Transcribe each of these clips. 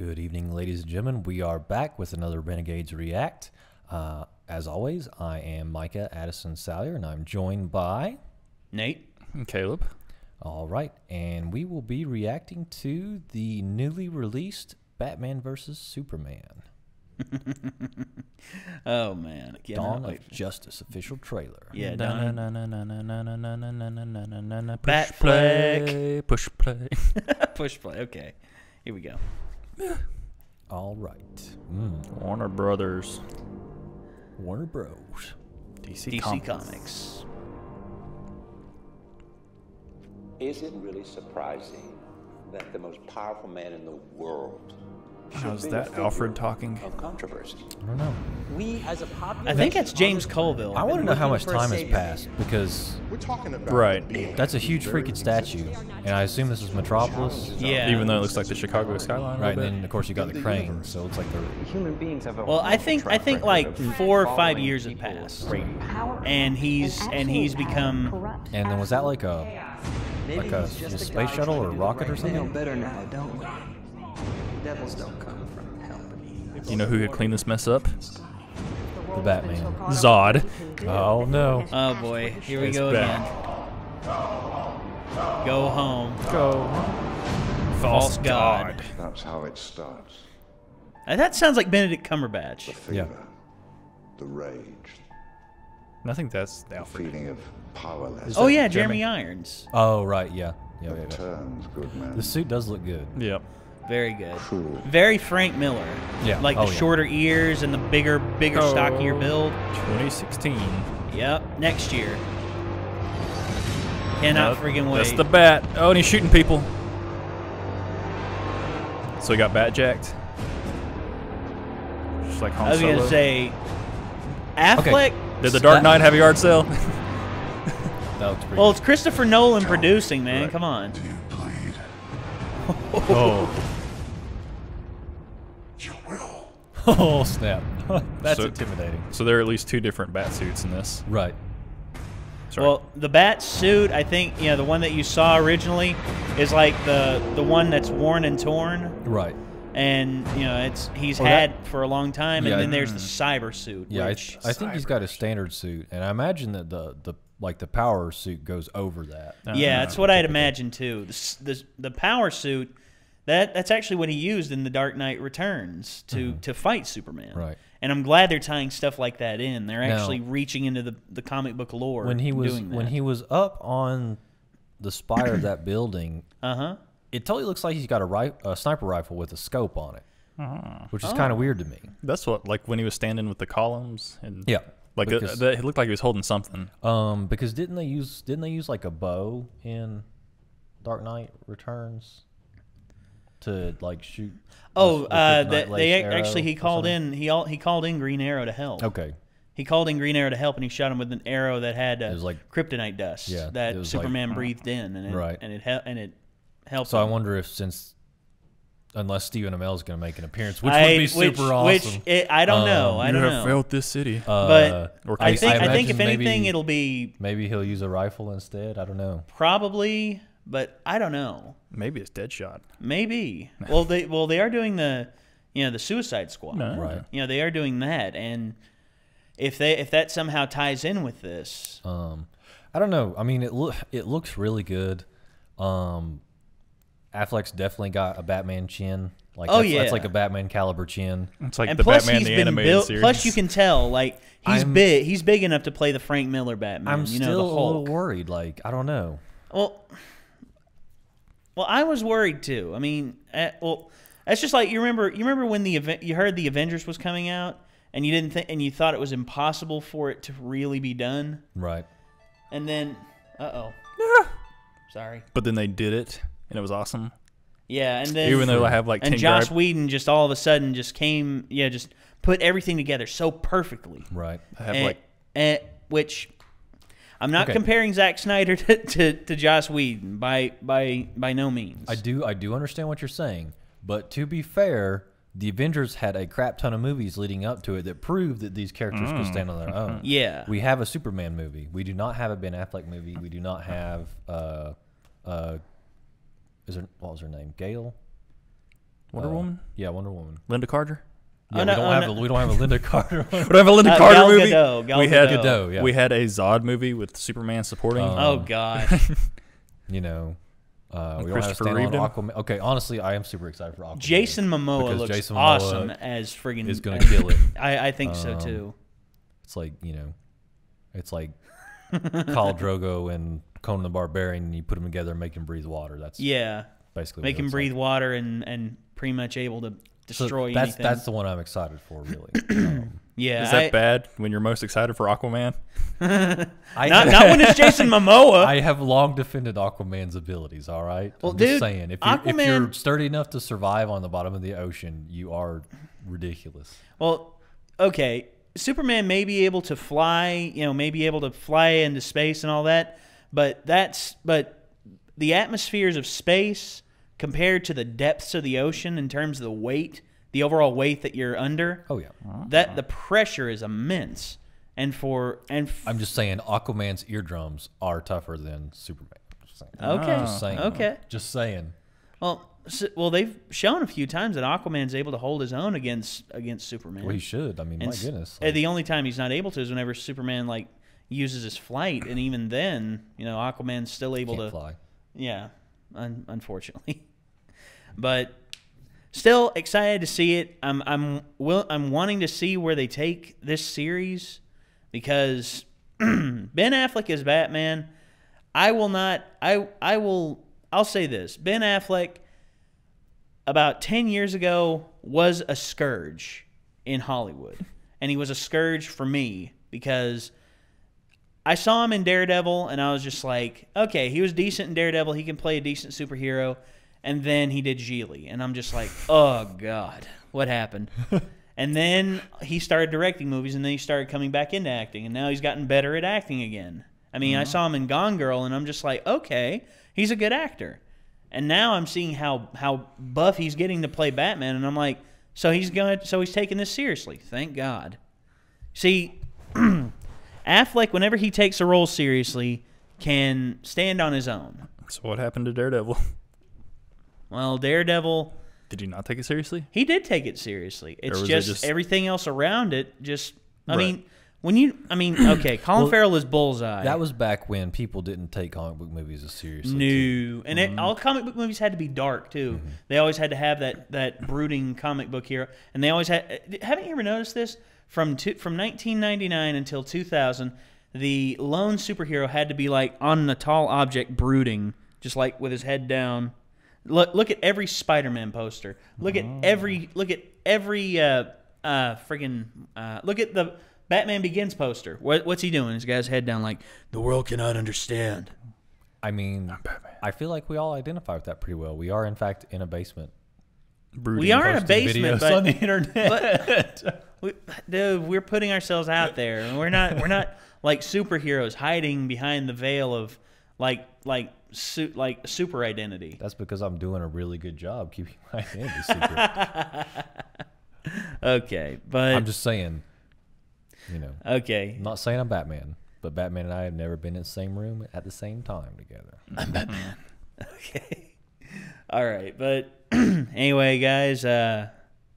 Good evening, ladies and gentlemen. We are back with another Renegades React. As always, I am Micah Addison Salyer, and I'm joined by Nate and Caleb. All right, and we will be reacting to the newly released Batman vs. Superman. Oh man, Dawn of Justice official trailer. Yeah, Batfleck. Push play. Push play. Okay, here we go. All right. Warner Brothers. Warner Bros. DC Comics. Is it really surprising that the most powerful man in the world How's should be that the Alfred figure talking? of controversy? I don't know. We, as a population, I think that's James Colville. I want to know how much looking for a time has savior. passed, because We're talking about Right. that's a huge freaking statue, and I assume this is Metropolis. Yeah. Even though it looks like the Chicago skyline. Right, A and little then of course you got the crane, so it's like the Human beings have a Well, I think like 4 or 5 years have passed, and he's become. And then was that like a space shuttle or a rocket or We know something? better now, don't we? Devils don't come from hell. You know who could clean this mess up? The Batman. Zod. Oh no. Oh boy, here we It's go back. again. Go home. Go. False God. That's how it starts. That sounds like Benedict Cumberbatch. The fever, Yeah. the rage, I think that's the Alfred. feeling of powerlessness. Oh yeah, Jeremy? Jeremy Irons. Oh right, yeah. Yeah, that yeah. turns good men. The suit does look good. Yep. Very good. Cruel. Very Frank Miller. Yeah. Like Oh, the yeah. shorter ears and the bigger, stockier build. 2016. Yep. Next year. Cannot friggin' wait. That's the bat. Oh, and he's shooting people. So he got bat jacked. Just like Han I was Solo. gonna say, Affleck. Did the Dark Knight have a yard sale? That looks pretty Well, it's Christopher Nolan producing, man. Right. Come on. Oh. Oh snap. That's So- intimidating. So there are at least 2 different bat suits in this. Right. Sorry. Well, the bat suit, I think, the one that you saw originally is like the one that's worn and torn, Right. and he's Oh, had that- for a long time, and Yeah. then there's the cyber suit. Yeah, which, I think he's got a standard suit, and I imagine that the power suit goes over that. yeah, that's what I'd imagine too. The power suit, that's actually what he used in The Dark Knight Returns to fight Superman. Right. And I'm glad they're tying stuff like that in. They're Now- actually reaching into the comic book lore. When he was doing that. when he was up on the spire of that building, it totally looks like he's got a sniper rifle with a scope on it, which is kind of weird to me. That's what, like when he was standing with the columns and Yeah. like Because- it looked like he was holding something. Because didn't they use like a bow in Dark Knight Returns to like shoot? Oh, the kryptonite they lace actually arrow he or called something? in he called in Green Arrow to help. Okay. He called in Green Arrow to help, and he shot him with an arrow that had It was like- kryptonite dust Yeah, it that was Superman breathed in, and it Right. and it helped. So I him. wonder if unless Stephen Amell is going to make an appearance, which would be super awesome. I don't know. I don't know. failed this city. But Or I think imagine if anything, maybe- it'll be Maybe he'll use a rifle instead. I don't know. probably, but I don't know. Maybe it's Deadshot. Maybe. Well, they are doing the Suicide Squad. No. Right. They are doing that, and if that somehow ties in with this, I don't know. I mean, it looks really good. Affleck's definitely got a Batman chin. Like, Oh, that's yeah. like a Batman caliber chin. It's like and the plus Batman he's the been animated built. series. Plus, you can tell like he's I'm- big. He's big enough to play the Frank Miller Batman. I'm the still a little Hulk. worried. Like, I don't know. Well, I was worried too. I mean, that's just like you remember when you heard the Avengers was coming out, and you didn't think, and you thought it was impossible for it to really be done, Right. and then, sorry, But then they did it, and it was awesome. yeah, and then Even though I have like 10 and Josh gripe- Whedon just all of a sudden just came, just put everything together so perfectly, Right. I have which. I'm not Okay. comparing Zack Snyder to Josh Whedon by no means. I do understand what you're saying, but to be fair, the Avengers had a crap ton of movies leading up to it that proved that these characters could stand on their own. Yeah. We have a Superman movie. We do not have a Ben Affleck movie. We do not have what was her name? Gail? Wonder Woman? Yeah, Wonder Woman. Linda Carter? Yeah, we don't have a Linda Carter. We don't have a Linda Carter Gal movie? Gadot, Gal we had Gadot. Yeah. We had a Zod movie with Superman supporting. Oh, God. You know, we don't have to Christopher stand on Reeve. Aquaman. Okay, honestly, I am super excited for Aquaman. Jason Momoa Because looks Jason Momoa awesome as friggin' is going to kill it. I think so, too. It's like, you know, it's like Khal Drogo and Conan the Barbarian, and you put them together and make him breathe water. That's basically Make what him it's breathe like. water and pretty much able to destroy anything. That's the one I'm excited for, really. Yeah. Is that bad when you're most excited for Aquaman? Not when it's Jason Momoa. I have long defended Aquaman's abilities, all right? Well, I'm dude, just saying, if you're Aquaman- sturdy enough to survive on the bottom of the ocean, you are ridiculous. Well, okay. Superman may be able to fly, may be able to fly into space and all that, but the atmospheres of space compared to the depths of the ocean in terms of the weight, the overall weight that you're under. Oh yeah. That the pressure is immense. I'm just saying Aquaman's eardrums are tougher than Superman. Just saying. Okay. Just saying. Okay. Just saying. Well, they've shown a few times that Aquaman's able to hold his own against Superman. Well, he should. I mean, my goodness. The only time he's not able to is whenever Superman uses his flight, and even then, Aquaman's still able to fly. Yeah, unfortunately, but still excited to see it. I'm wanting to see where they take this series because Ben Affleck is Batman. I'll say this: Ben Affleck, about 10 years ago, was a scourge in Hollywood. And he was a scourge for me because I saw him in Daredevil, and I was just like, okay, he was decent in Daredevil. He can play a decent superhero. And then he did Geely. And I'm just like, oh, God, what happened? And then he started directing movies, and then he started coming back into acting. And now he's gotten better at acting again. I mean, I saw him in Gone Girl, and I'm just like, okay, he's a good actor. And now I'm seeing how buff he's getting to play Batman, and I'm like, so he's taking this seriously. Thank God. See, Affleck, whenever he takes a role seriously, can stand on his own. So what happened to Daredevil? Well, Daredevil, Did you not take it seriously? he did take it seriously. It's was it just just- everything else around it. Just, I Right. mean, okay, Colin Farrell is Bullseye. That was back when people didn't take comic book movies as seriously. No, and all comic book movies had to be dark too. They always had to have that brooding comic book hero, and they always had. Haven't you ever noticed this? From 1999 until 2000, the lone superhero had to be like on a tall object, brooding, just like with his head down. Look at every Spider-Man poster. Look at every friggin' look at the Batman Begins poster. What's he doing? He's got his head down like, the world cannot understand. I mean, I feel like we all identify with that pretty well. We are, in fact, in a basement. Brooding. We are in a Posting basement, videos but on the internet. dude, we're putting ourselves out there, and we're not like superheroes hiding behind the veil of like super identity. That's because I'm doing a really good job keeping my identity secret. Okay, but I'm just saying, okay. I'm not saying I'm Batman, but Batman and I have never been in the same room at the same time together. I'm Batman. Okay. All right, but anyway, guys,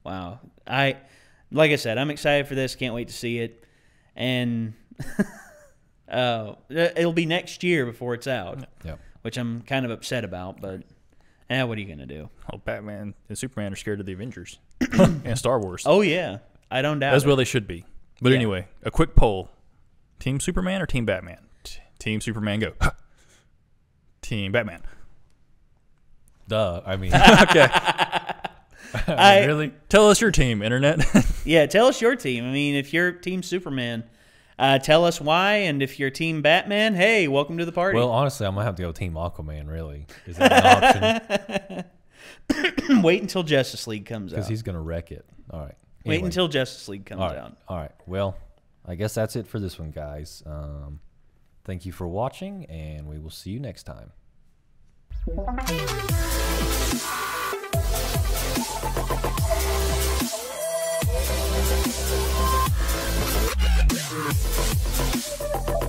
wow. Like I said, I'm excited for this. Can't wait to see it. And it'll be next year before it's out, Yep. which I'm kind of upset about, but what are you going to do? Oh, Batman and Superman are scared of the Avengers and Star Wars. Oh, yeah. I don't doubt As it. well they should be. But Yeah. anyway, a quick poll. Team Superman or Team Batman? Team Superman, go. Team Batman. Duh. I mean, Okay. I mean, really? Tell us your team, Internet. Yeah, tell us your team. I mean, if you're Team Superman, tell us why. And if you're Team Batman, hey, welcome to the party. Well, honestly, I'm gonna have to go Team Aquaman. Really, is that an option? Wait until Justice League comes Because out. he's gonna wreck it. All right. Wait Anyway. until Justice League comes All right. out. All right. Well, I guess that's it for this one, guys. Thank you for watching, and we will see you next time. We'll be right back.